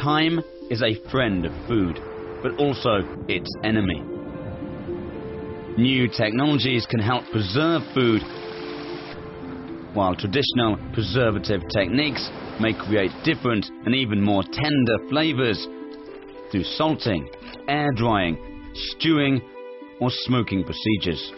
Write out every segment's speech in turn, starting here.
Time is a friend of food, but also its enemy. New technologies can help preserve food, while traditional preservative techniques may create different and even more tender flavors through salting, air drying, stewing, or smoking procedures.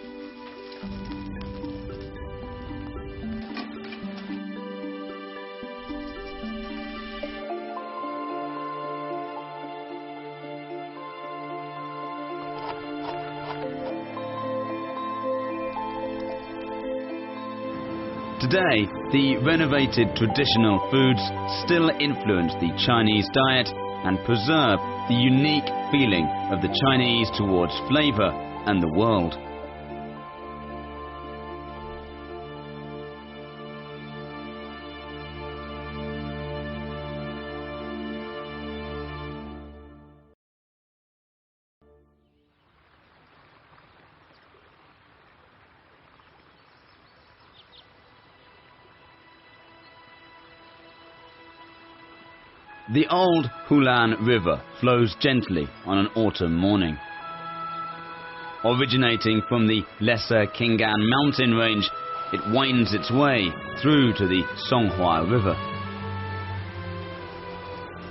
Today, the renovated traditional foods still influence the Chinese diet and preserve the unique feeling of the Chinese towards flavor and the world. The old Hulan River flows gently on an autumn morning. Originating from the lesser Qinggan mountain range, it winds its way through to the Songhua River.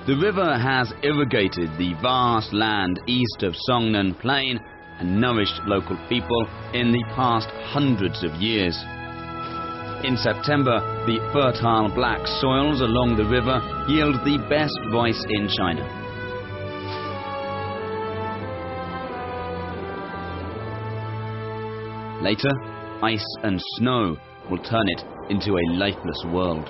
The river has irrigated the vast land east of Songnan Plain and nourished local people in the past hundreds of years. In September, the fertile black soils along the river yield the best rice in China. Later, ice and snow will turn it into a lifeless world.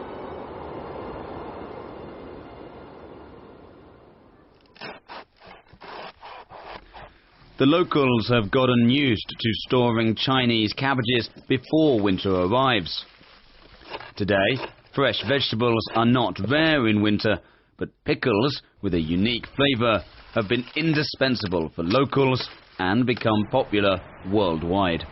The locals have gotten used to storing Chinese cabbages before winter arrives. Today, fresh vegetables are not rare in winter, but pickles with a unique flavour have been indispensable for locals and become popular worldwide.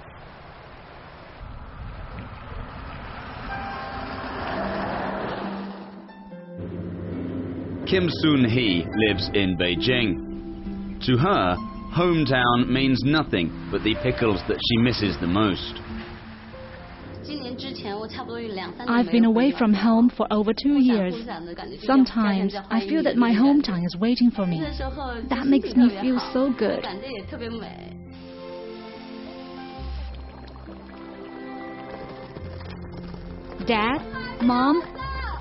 Kim Soon-hee lives in Beijing. To her, hometown means nothing but the pickles that she misses the most. I've been away from home for over 2 years. Sometimes I feel that my hometown is waiting for me. That makes me feel so good. Dad, Mom,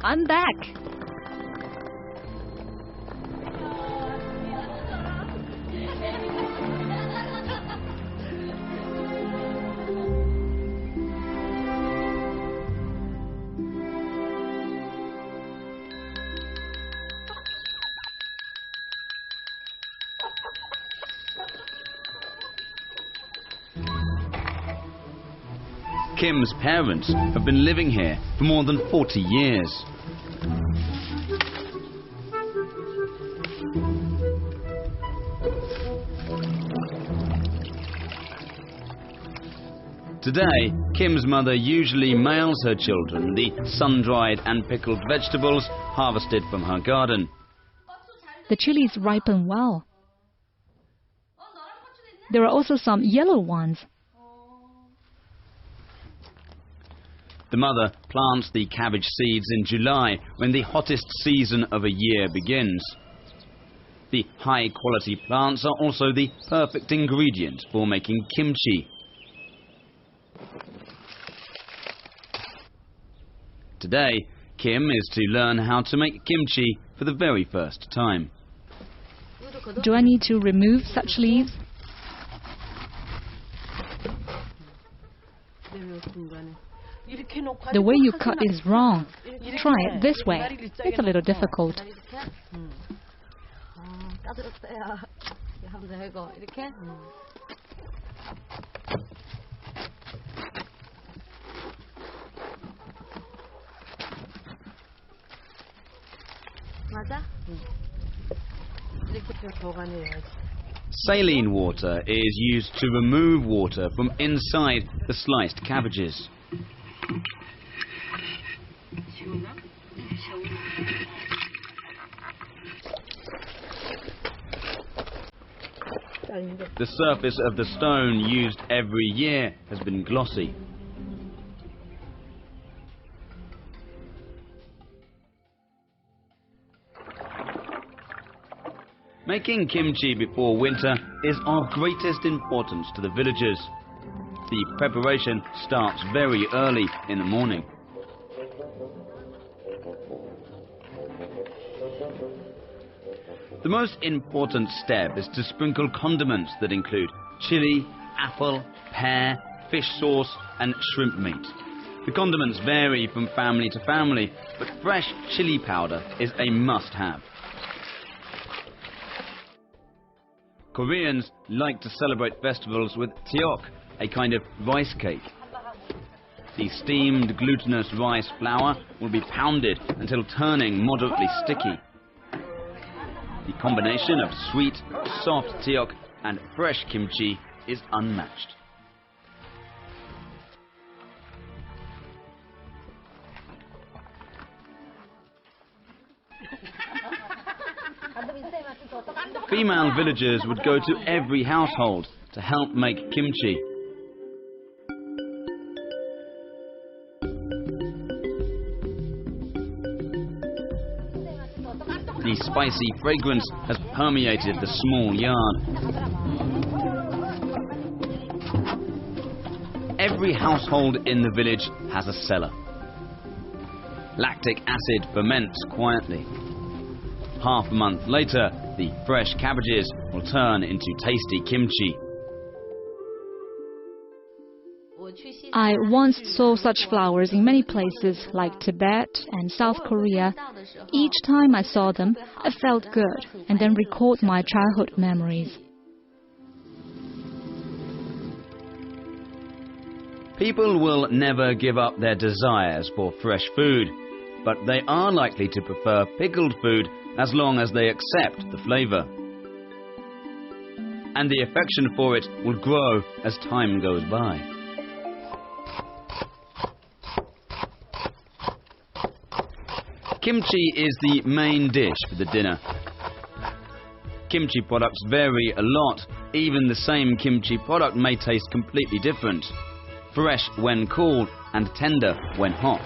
I'm back. Kim's parents have been living here for more than 40 years. Today, Kim's mother usually mails her children the sun-dried and pickled vegetables harvested from her garden. The chilies ripen well. There are also some yellow ones. The mother plants the cabbage seeds in July, when the hottest season of a year begins. The high-quality plants are also the perfect ingredient for making kimchi. Today, Kim is to learn how to make kimchi for the very first time. Do I need to remove such leaves? The way you cut is wrong. Try it this way. It's a little difficult. Saline water is used to remove water from inside the sliced cabbages. The surface of the stone used every year has been glossy. Making kimchi before winter is of greatest importance to the villagers. The preparation starts very early in the morning. The most important step is to sprinkle condiments that include chili, apple, pear, fish sauce and shrimp meat. The condiments vary from family to family, but fresh chili powder is a must-have. Koreans like to celebrate festivals with tteok, a kind of rice cake. The steamed glutinous rice flour will be pounded until turning moderately sticky. The combination of sweet, soft tteok and fresh kimchi is unmatched. Female villagers would go to every household to help make kimchi. The spicy fragrance has permeated the small yard. Every household in the village has a cellar. Lactic acid ferments quietly. Half a month later, the fresh cabbages will turn into tasty kimchi. I once saw such flowers in many places like Tibet and South Korea. Each time I saw them, I felt good and then recalled my childhood memories. People will never give up their desires for fresh food, but they are likely to prefer pickled food as long as they accept the flavor. And the affection for it will grow as time goes by. Kimchi is the main dish for the dinner. Kimchi products vary a lot. Even the same kimchi product may taste completely different. Fresh when cool and tender when hot.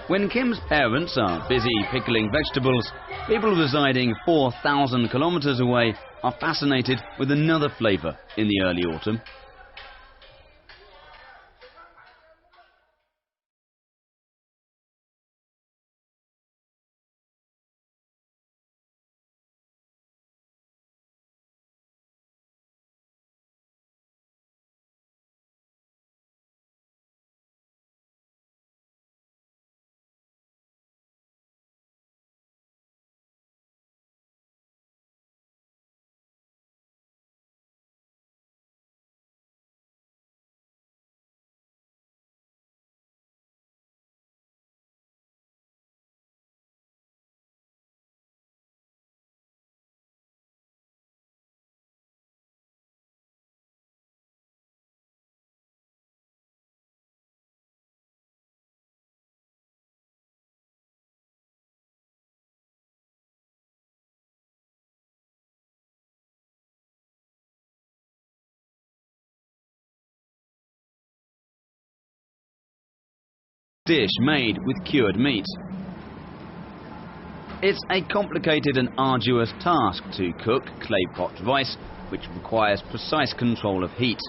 When Kim's parents are busy pickling vegetables, people residing 4,000 kilometers away are fascinated with another flavor in the early autumn. Dish made with cured meat. It's a complicated and arduous task to cook clay pot rice, which requires precise control of heat.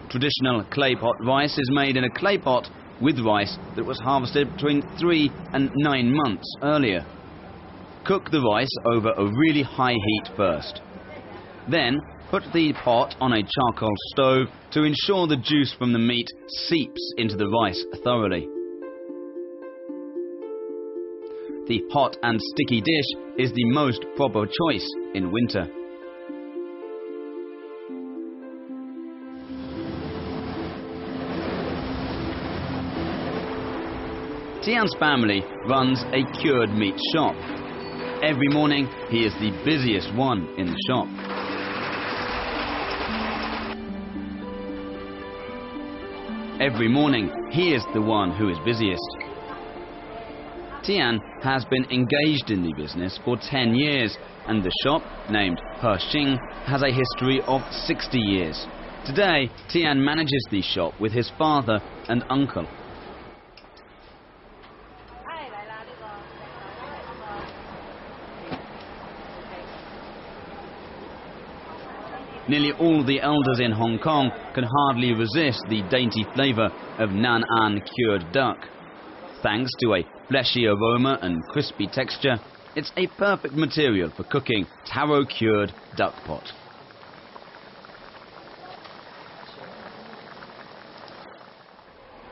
Traditional clay pot rice is made in a clay pot with rice that was harvested between 3 and 9 months earlier. Cook the rice over a really high heat first. Then put the pot on a charcoal stove to ensure the juice from the meat seeps into the rice thoroughly. The hot and sticky dish is the most proper choice in winter. Tian's family runs a cured meat shop. Every morning, he is the busiest one in the shop. Every morning, he is the one who is busiest. Tian has been engaged in the business for 10 years, and the shop, named Xing, has a history of 60 years. Today, Tian manages the shop with his father and uncle. Nearly all the elders in Hong Kong can hardly resist the dainty flavour of Nan'an cured duck. Thanks to a fleshy aroma and crispy texture, it's a perfect material for cooking taro cured duck pot.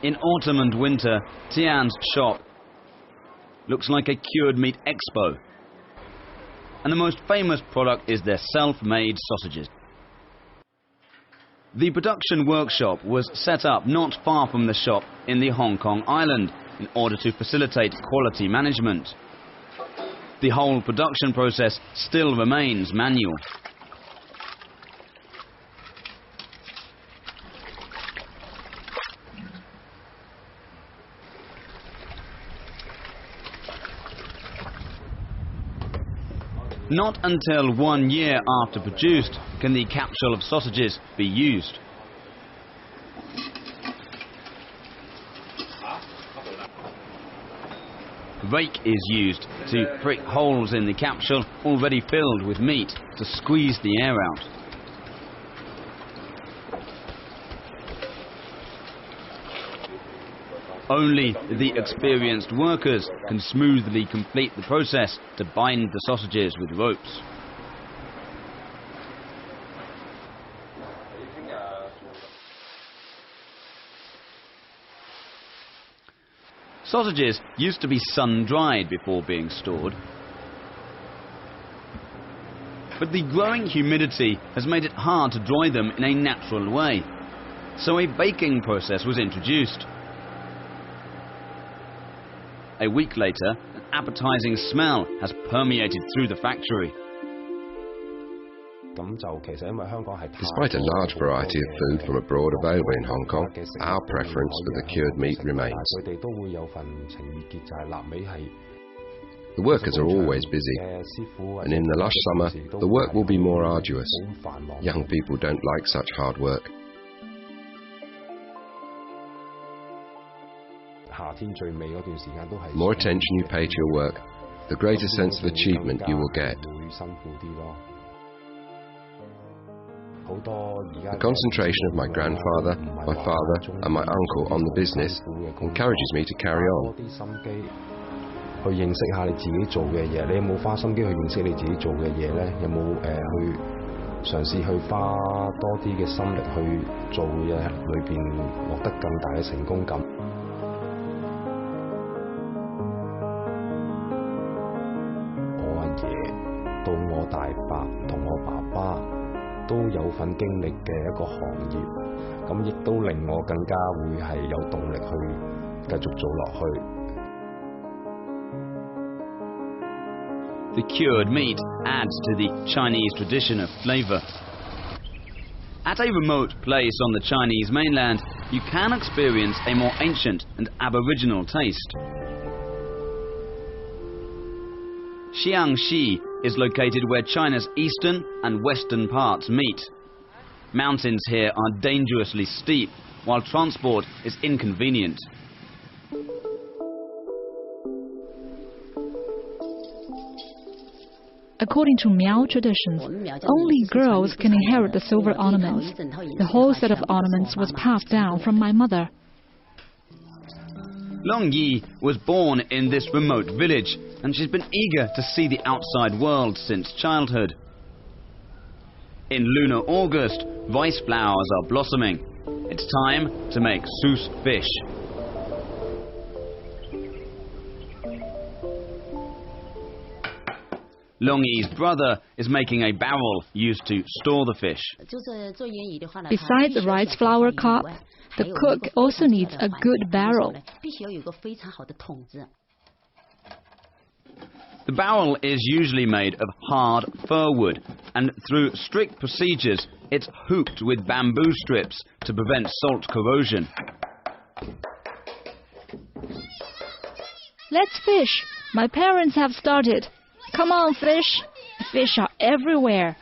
In autumn and winter, Tian's shop looks like a cured meat expo. And the most famous product is their self-made sausages. The production workshop was set up not far from the shop in the Hong Kong island in order to facilitate quality management. The whole production process still remains manual. Not until 1 year after produced can the capsule of sausages be used. Rake is used to prick holes in the capsule already filled with meat to squeeze the air out. Only the experienced workers can smoothly complete the process to bind the sausages with ropes. Sausages used to be sun-dried before being stored. But the growing humidity has made it hard to dry them in a natural way, so a baking process was introduced. A week later, an appetizing smell has permeated through the factory. Despite a large variety of food from abroad available in Hong Kong, our preference for the cured meat remains. The workers are always busy, and in the lush summer, the work will be more arduous. Young people don't like such hard work. The more attention you pay to your work, the greater sense of achievement you will get. The concentration of my grandfather, my father and my uncle on the business encourages me to carry on. The cured meat adds to the Chinese tradition of flavour. At a remote place on the Chinese mainland, you can experience a more ancient and aboriginal taste. Xiang Xi is located where China's eastern and western parts meet. Mountains here are dangerously steep, while transport is inconvenient. According to Miao traditions, only girls can inherit the silver ornaments. The whole set of ornaments was passed down from my mother. Long Yi was born in this remote village, and she's been eager to see the outside world since childhood. In lunar August, rice flowers are blossoming. It's time to make sous fish. Long Yi's brother is making a barrel used to store the fish. Besides the rice flour cup, the cook also needs a good barrel. The barrel is usually made of hard fir wood, and through strict procedures, it's hooped with bamboo strips to prevent salt corrosion. Let's fish. My parents have started. Come on, fish. Fish are everywhere.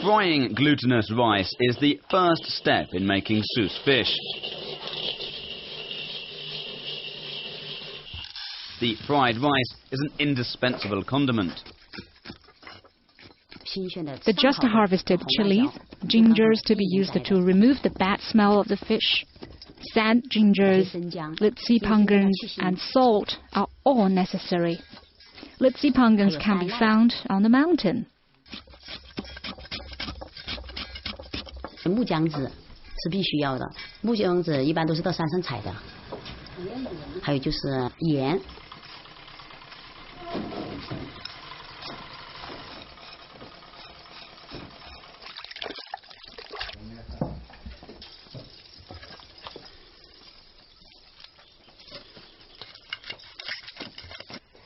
Frying glutinous rice is the first step in making sous fish. The fried rice is an indispensable condiment. The just harvested chilies, gingers to be used to remove the bad smell of the fish, sand gingers, litsipangens, and salt are all necessary. Litsipangens can be found on the mountain. 木姜子是必须要的，木姜子一般都是到山上采的。还有就是盐。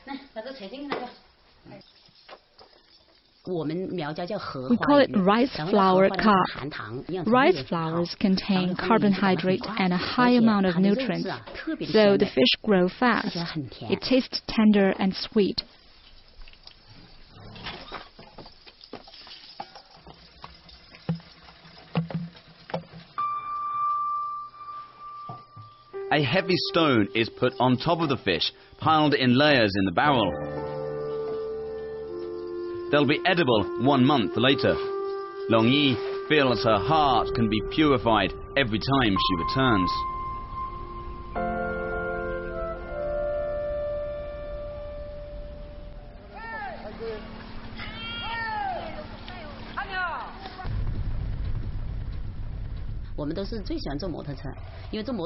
来，把这扯进来吧。 We call it rice flour cup. Rice flours contain carbohydrate and a high amount of nutrients, so the fish grow fast. It tastes tender and sweet. A heavy stone is put on top of the fish, piled in layers in the barrel. They'll be edible 1 month later. Long Yi feels her heart can be purified every time she returns.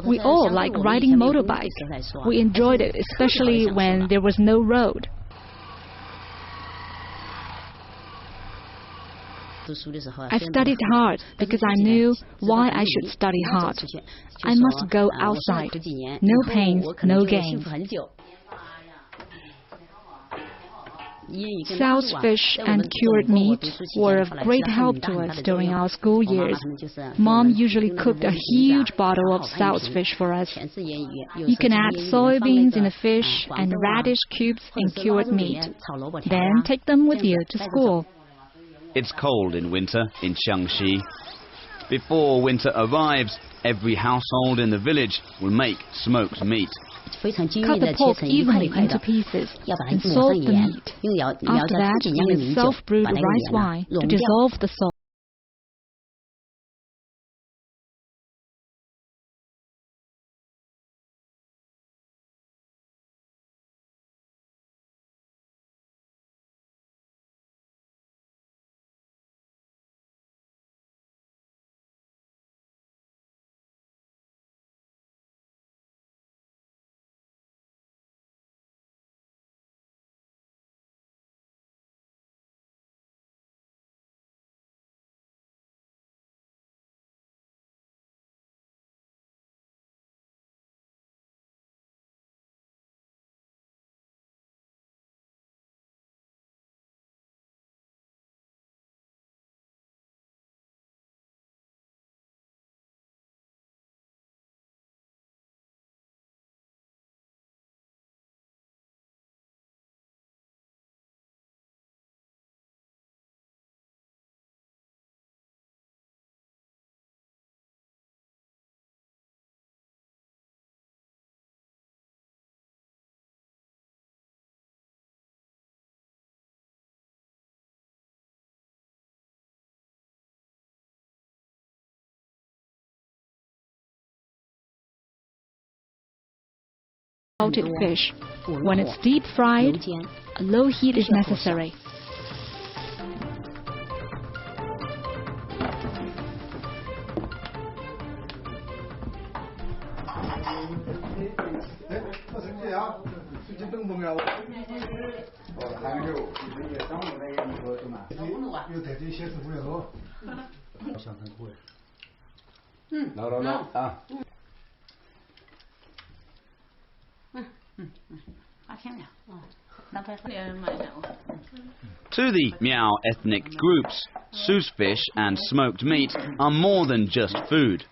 We all like riding motorbikes. We enjoyed it, especially when there was no road. I studied hard because I knew why I should study hard. I must go outside. No pains, no gains. Sal's fish and cured meat were of great help to us during our school years. Mom usually cooked a huge bottle of Sal's fish for us. You can add soybeans in the fish and radish cubes in cured meat. Then take them with you to school. It's cold in winter in Xiang Xi. Before winter arrives, every household in the village will make smoked meat. Cut the pork evenly into pieces and salt the meat. After that, use self-brewed rice wine to dissolve the salt. salted fish. When it's deep fried, a low heat is necessary. To the Miao ethnic groups, Sous fish and smoked meat are more than just food.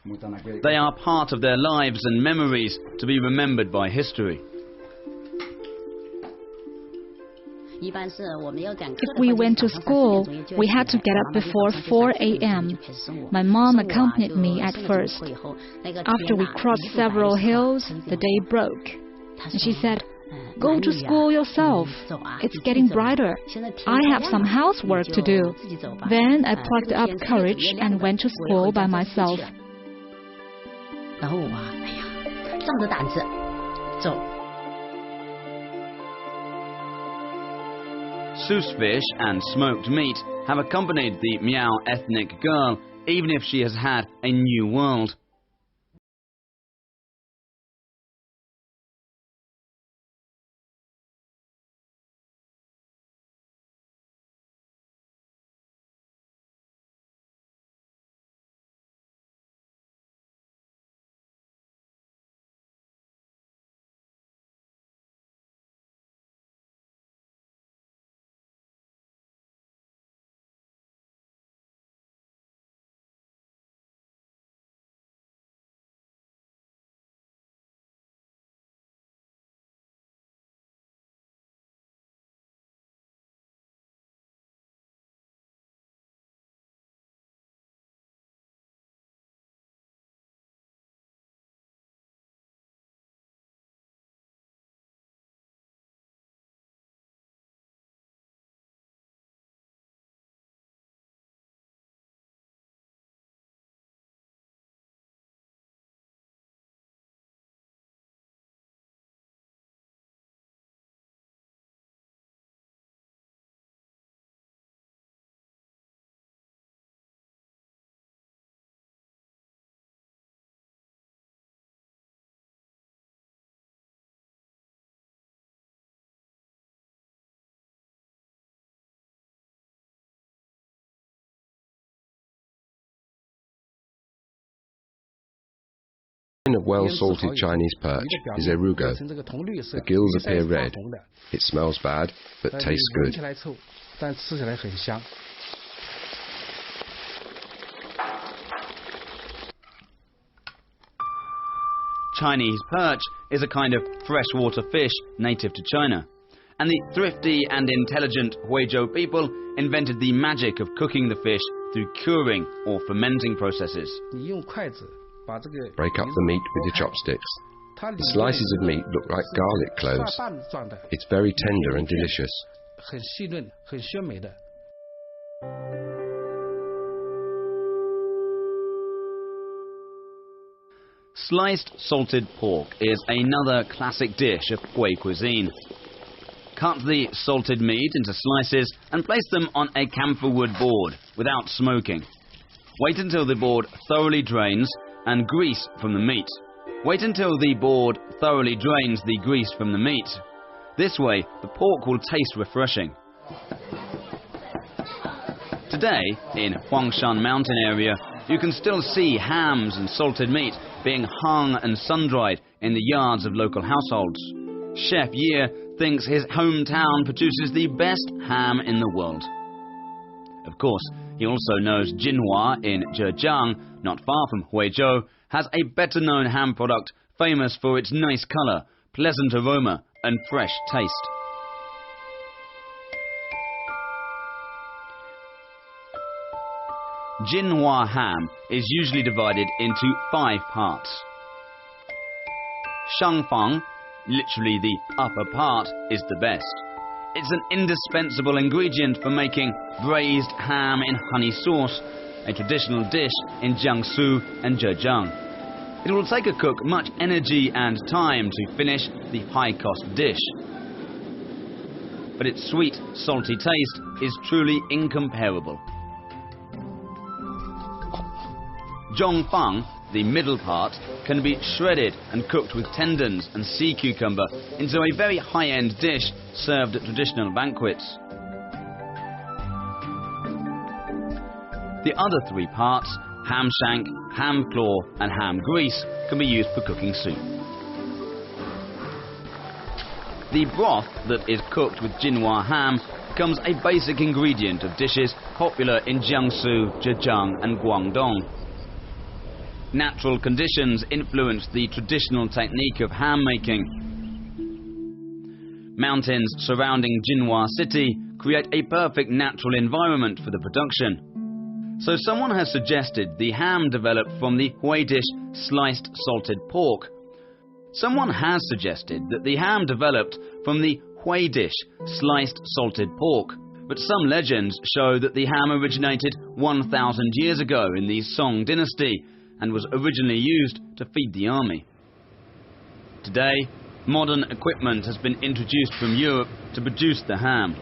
They are part of their lives and memories to be remembered by history. If we went to school, we had to get up before 4 a.m. My mom accompanied me at first. After we crossed several hills, the day broke. And she said, "Go to school yourself. It's getting brighter. I have some housework to do." Then I plucked up courage and went to school by myself. Sous fish and smoked meat have accompanied the Miao ethnic girl even if she has had a new world. Of well-salted Chinese perch is erugo. The gills appear red. It smells bad, but tastes good. Chinese perch is a kind of freshwater fish native to China, and the thrifty and intelligent Huizhou people invented the magic of cooking the fish through curing or fermenting processes. Break up the meat with your chopsticks. The slices of meat look like garlic cloves. It's very tender and delicious. Sliced salted pork is another classic dish of Hui cuisine. Cut the salted meat into slices and place them on a camphor wood board without smoking. Wait until the board thoroughly drains and grease from the meat. Wait until the board thoroughly drains the grease from the meat. This way, the pork will taste refreshing. Today, in Huangshan mountain area, you can still see hams and salted meat being hung and sun-dried in the yards of local households. Chef Ye thinks his hometown produces the best ham in the world. Of course, he also knows Jinhua in Zhejiang, not far from Huizhou, has a better-known ham product famous for its nice colour, pleasant aroma and fresh taste. Jinhua ham is usually divided into 5 parts. Shangfang, literally the upper part, is the best. It's an indispensable ingredient for making braised ham in honey sauce, a traditional dish in Jiangsu and Zhejiang. It will take a cook much energy and time to finish the high-cost dish. But its sweet, salty taste is truly incomparable. Zhongfang, the middle part, can be shredded and cooked with tendons and sea cucumber into a very high-end dish served at traditional banquets. The other three parts, ham shank, ham claw and ham grease, can be used for cooking soup. The broth that is cooked with Jinhua ham becomes a basic ingredient of dishes popular in Jiangsu, Zhejiang and Guangdong. Natural conditions influence the traditional technique of ham making. Mountains surrounding Jinhua city create a perfect natural environment for the production. So someone has suggested the ham developed from the Hui dish sliced salted pork. Someone has suggested that the ham developed from the Hui dish sliced salted pork, but some legends show that the ham originated 1,000 years ago in the Song dynasty and was originally used to feed the army. Today, modern equipment has been introduced from Europe to produce the ham.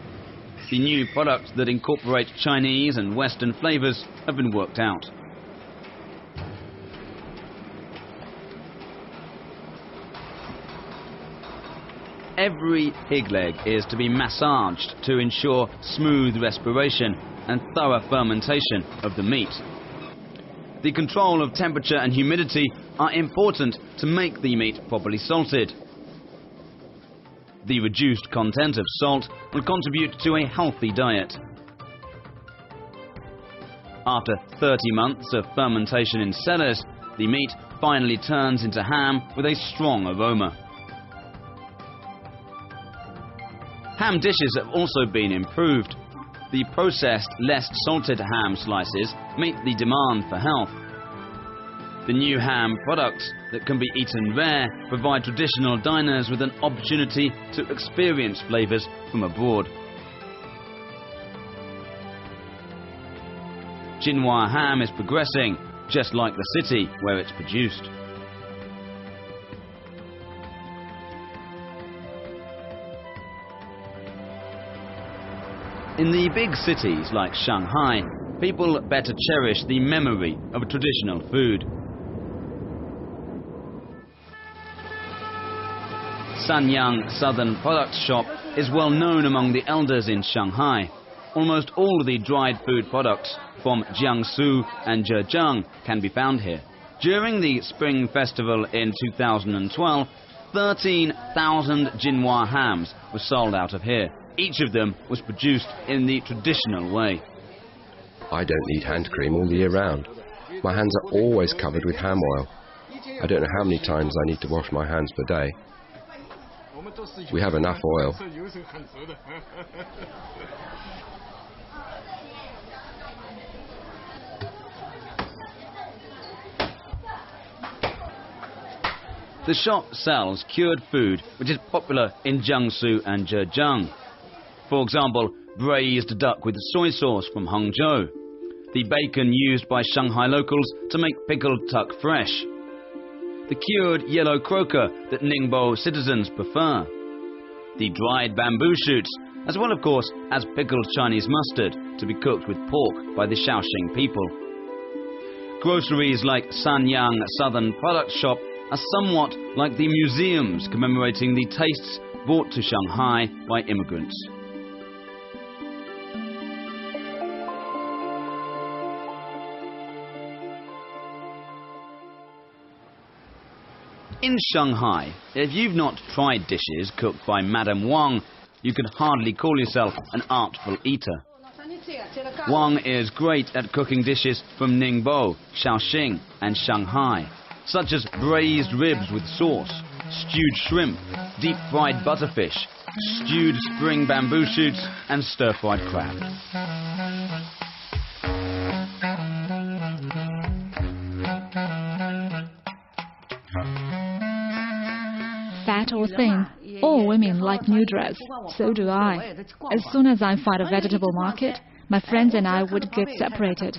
The new products that incorporate Chinese and Western flavours have been worked out. Every pig leg is to be massaged to ensure smooth respiration and thorough fermentation of the meat. The control of temperature and humidity are important to make the meat properly salted. The reduced content of salt will contribute to a healthy diet. After 30 months of fermentation in cellars, the meat finally turns into ham with a strong aroma. Ham dishes have also been improved. The processed, less salted ham slices meet the demand for health. The new ham products that can be eaten rare provide traditional diners with an opportunity to experience flavours from abroad. Jinhua ham is progressing, just like the city where it's produced. In the big cities like Shanghai, people better cherish the memory of a traditional food. Sanyang Southern Products Shop is well known among the elders in Shanghai. Almost all of the dried food products from Jiangsu and Zhejiang can be found here. During the Spring Festival in 2012, 13,000 Jinhua hams were sold out of here. Each of them was produced in the traditional way. I don't need hand cream all the year round. My hands are always covered with ham oil. I don't know how many times I need to wash my hands per day. We have enough oil. The shop sells cured food which is popular in Jiangsu and Zhejiang. For example, braised duck with soy sauce from Hangzhou, the bacon used by Shanghai locals to make pickled tuck fresh, the cured yellow croaker that Ningbo citizens prefer, the dried bamboo shoots, as well of course as pickled Chinese mustard to be cooked with pork by the Xiaoxing people. Groceries like Sanyang Southern Products Shop are somewhat like the museums commemorating the tastes brought to Shanghai by immigrants. In Shanghai, if you've not tried dishes cooked by Madame Wang, you can hardly call yourself an artful eater. Wang is great at cooking dishes from Ningbo, Xiaoxing and Shanghai, such as braised ribs with sauce, stewed shrimp, deep-fried butterfish, stewed spring bamboo shoots and stir-fried crab. Fat or thin, all women like new dress. So do I. As soon as I find a vegetable market, my friends and I would get separated.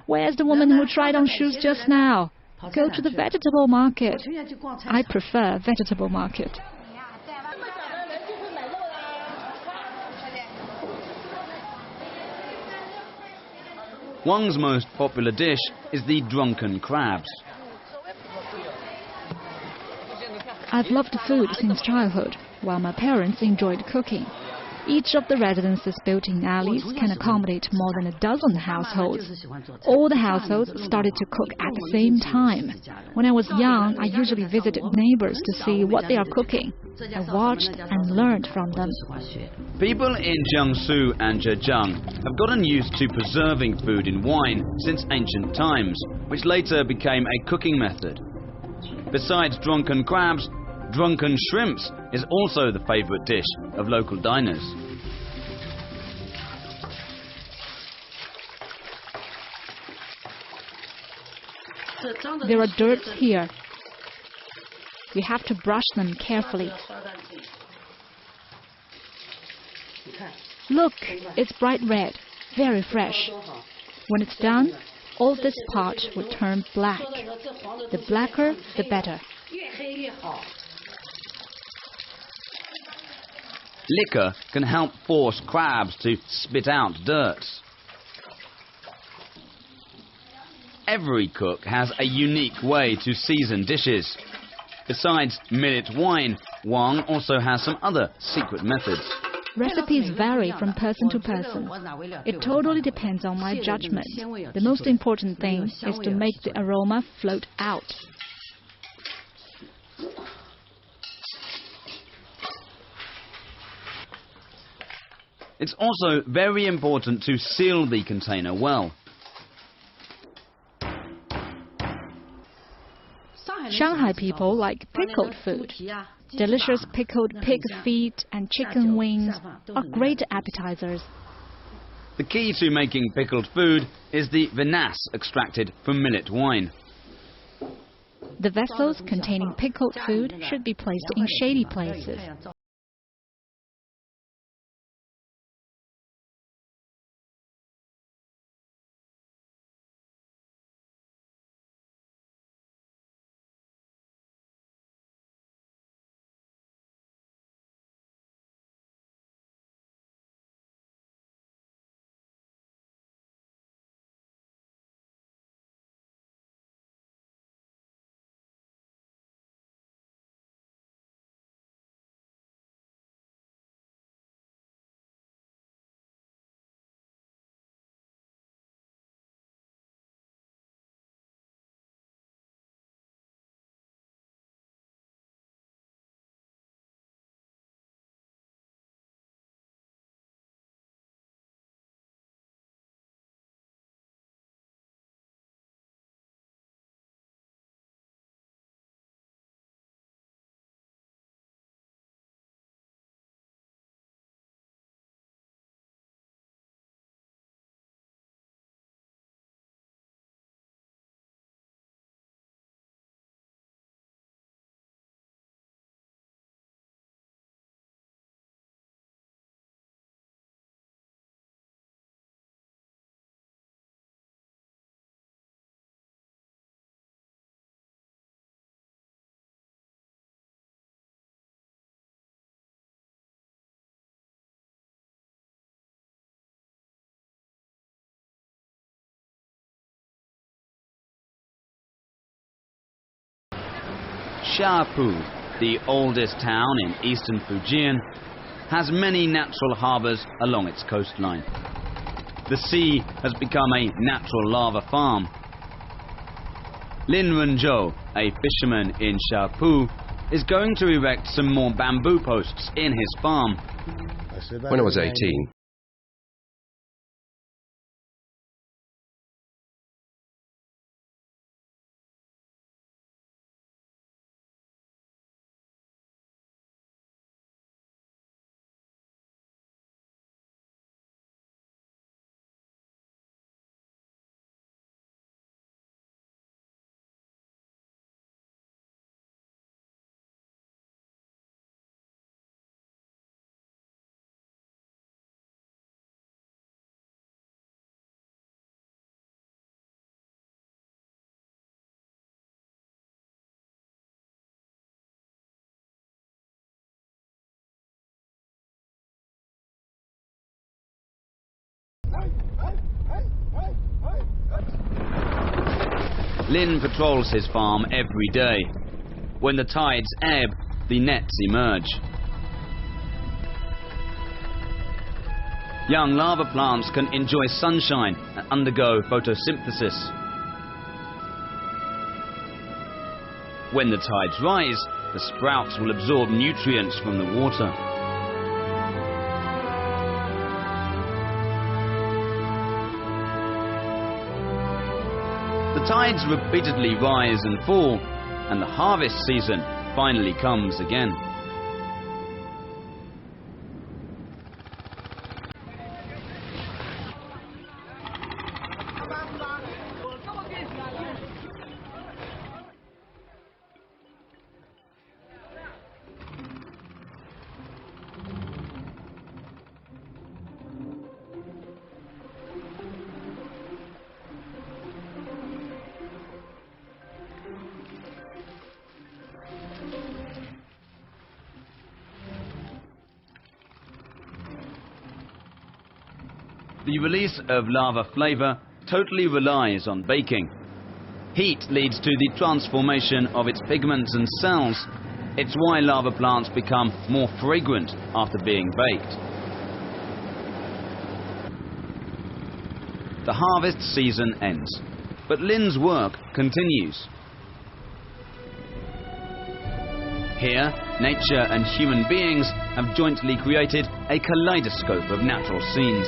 Where's the woman who tried on shoes just now? Go to the vegetable market. I prefer vegetable market. Wang's most popular dish is the drunken crabs. I've loved food since childhood, while my parents enjoyed cooking. Each of the residences built in alleys can accommodate more than a dozen households. All the households started to cook at the same time. When I was young, I usually visited neighbors to see what they are cooking. I watched and learned from them. People in Jiangsu and Zhejiang have gotten used to preserving food in wine since ancient times, which later became a cooking method. Besides drunken crabs, drunken shrimps is also the favorite dish of local diners. There are dirts here. We have to brush them carefully. Look, it's bright red, very fresh. When it's done, all this part will turn black. The blacker, the better. Liquor can help force crabs to spit out dirt. Every cook has a unique way to season dishes. Besides millet wine, Wang also has some other secret methods. Recipes vary from person to person. It totally depends on my judgment. The most important thing is to make the aroma float out. It's also very important to seal the container well. Shanghai people like pickled food. Delicious pickled pig feet and chicken wings are great appetizers. The key to making pickled food is the vinasse extracted from millet wine. The vessels containing pickled food should be placed in shady places. Xiapu, the oldest town in eastern Fujian, has many natural harbours along its coastline. The sea has become a natural lava farm. Lin Renzhou, a fisherman in Xiapu, is going to erect some more bamboo posts in his farm. When I was 18, Lin patrols his farm every day. When the tides ebb, the nets emerge. Young lava plants can enjoy sunshine and undergo photosynthesis. When the tides rise, the sprouts will absorb nutrients from the water. The tides repeatedly rise and fall, and the harvest season finally comes again. The release of lava flavor totally relies on baking. Heat leads to the transformation of its pigments and cells. It's why lava plants become more fragrant after being baked. The harvest season ends, but Lin's work continues. Here, nature and human beings have jointly created a kaleidoscope of natural scenes.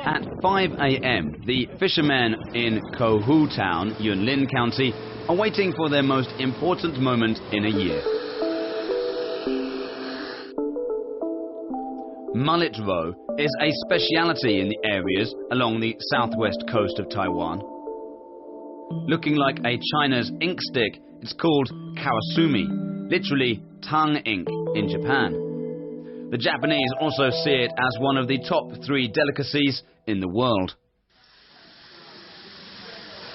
At 5 a.m., the fishermen in Kohu Town, Yunlin County, are waiting for their most important moment in a year. Mullet roe is a speciality in the areas along the southwest coast of Taiwan. Looking like a China's ink stick, it's called karasumi, literally tongue ink in Japan. The Japanese also see it as one of the top 3 delicacies in the world.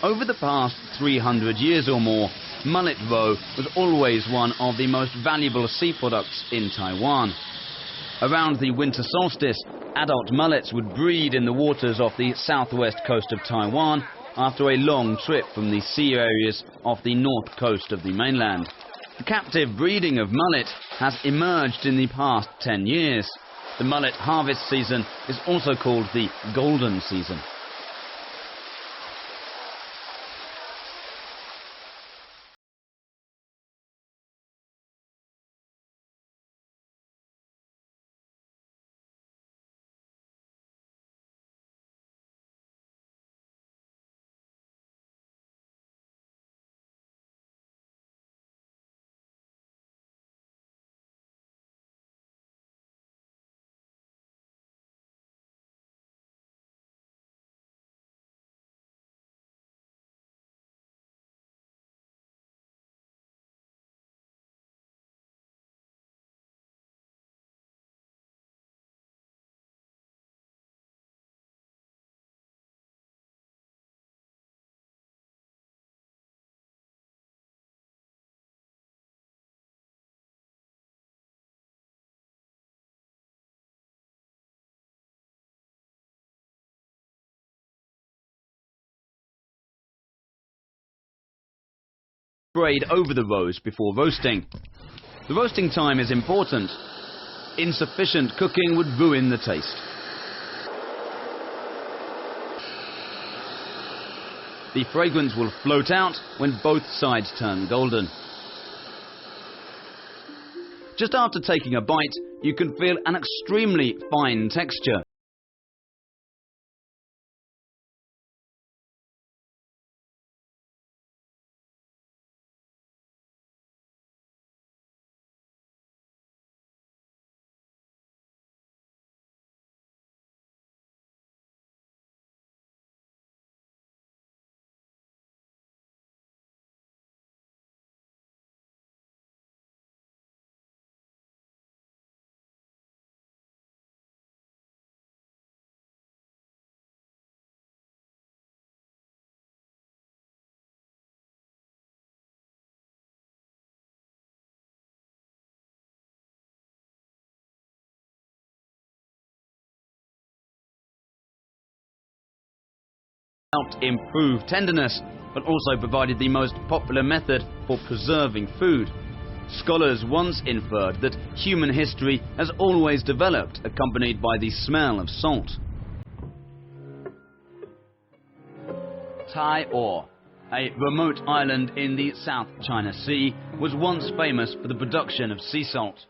Over the past 300 years or more, mullet roe was always one of the most valuable sea products in Taiwan. Around the winter solstice, adult mullets would breed in the waters off the southwest coast of Taiwan after a long trip from the sea areas off the north coast of the mainland. The captive breeding of mullet has emerged in the past 10 years. The mullet harvest season is also called the golden season. Sprayed over the roes before roasting. The roasting time is important. Insufficient cooking would ruin the taste. The fragrance will float out when both sides turn golden. Just after taking a bite, you can feel an extremely fine texture. helped improve tenderness, but also provided the most popular method for preserving food. Scholars once inferred that human history has always developed accompanied by the smell of salt. Taiwan, a remote island in the South China Sea, was once famous for the production of sea salt.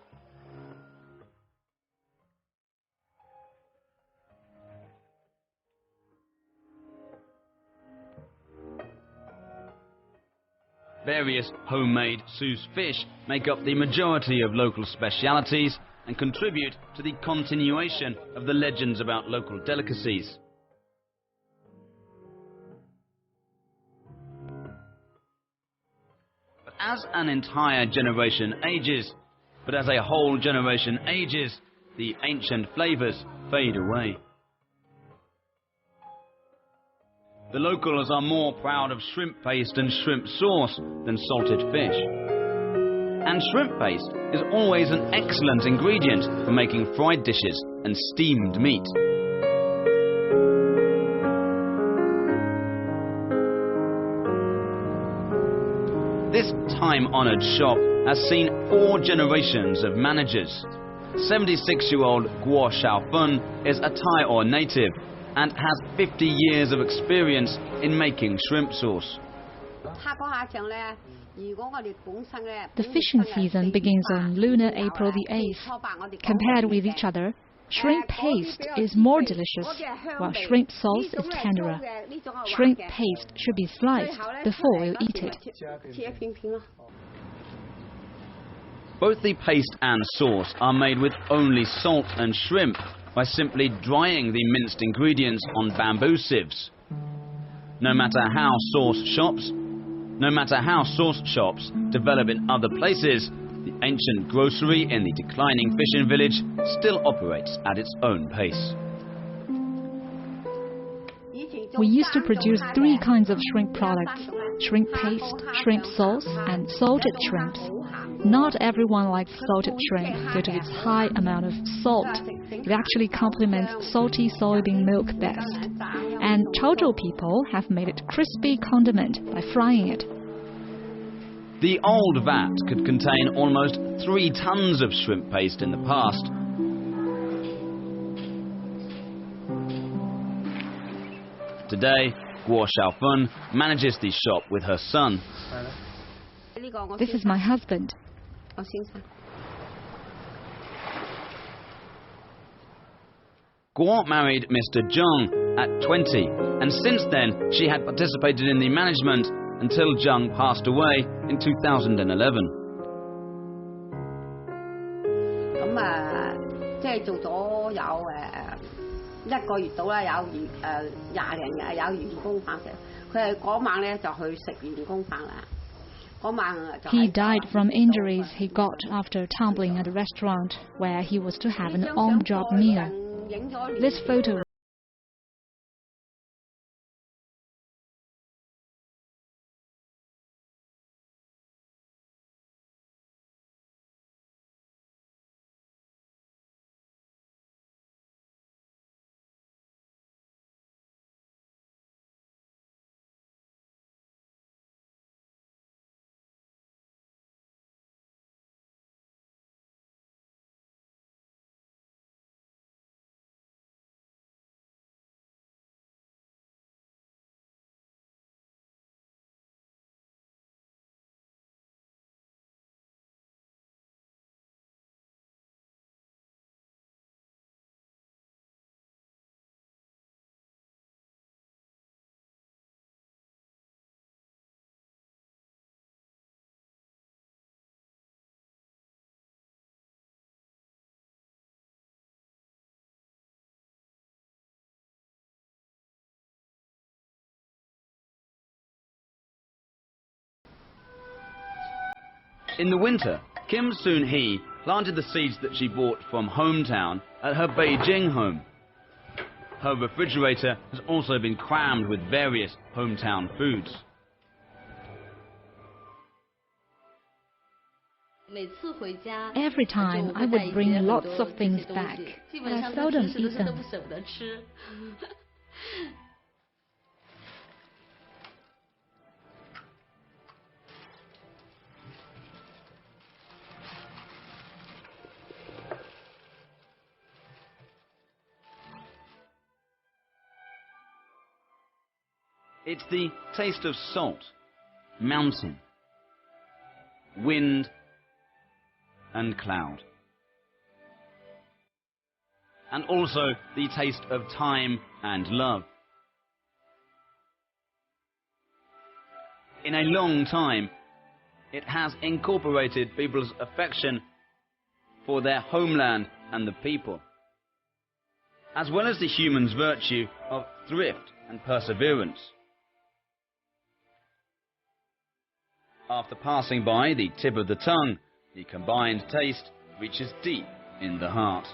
Various homemade sous fish make up the majority of local specialities and contribute to the continuation of the legends about local delicacies. But as an entire generation ages, the ancient flavors fade away. The locals are more proud of shrimp paste and shrimp sauce than salted fish. And shrimp paste is always an excellent ingredient for making fried dishes and steamed meat. This time-honoured shop has seen 4 generations of managers. 76-year-old Guo Xiaofeng is a Taiwan native and has 50 years of experience in making shrimp sauce. The fishing season begins on lunar April the 8th. Compared with each other, shrimp paste is more delicious, while shrimp sauce is tenderer. Shrimp paste should be sliced before you eat it. Both the paste and sauce are made with only salt and shrimp, by simply drying the minced ingredients on bamboo sieves. No matter how sauce shops develop in other places, the ancient grocery in the declining fishing village still operates at its own pace. We used to produce 3 kinds of shrimp products: shrimp paste, shrimp sauce, and salted shrimps. Not everyone likes salted shrimp due to its high amount of salt. It actually complements salty soybean milk best. And Chaozhou people have made it crispy condiment by frying it. The old vat could contain almost 3 tons of shrimp paste in the past. Today, Guo Xiaofeng manages the shop with her son. This is my husband. Guo married Mr. Zheng at 20, and since then she had participated in the management until Zheng passed away in 2011. He died from injuries he got after tumbling at a restaurant where he was to have an on-job meal. This photo In the winter, Kim Soon-hee planted the seeds that she bought from hometown at her Beijing home. Her refrigerator has also been crammed with various hometown foods. Every time I would bring lots of things back, but I seldom eat them. It's the taste of salt, mountain, wind, and cloud. And also the taste of time and love. In a long time, it has incorporated people's affection for their homeland and the people, as well as the human's virtue of thrift and perseverance. After passing by the tip of the tongue, the combined taste reaches deep in the heart.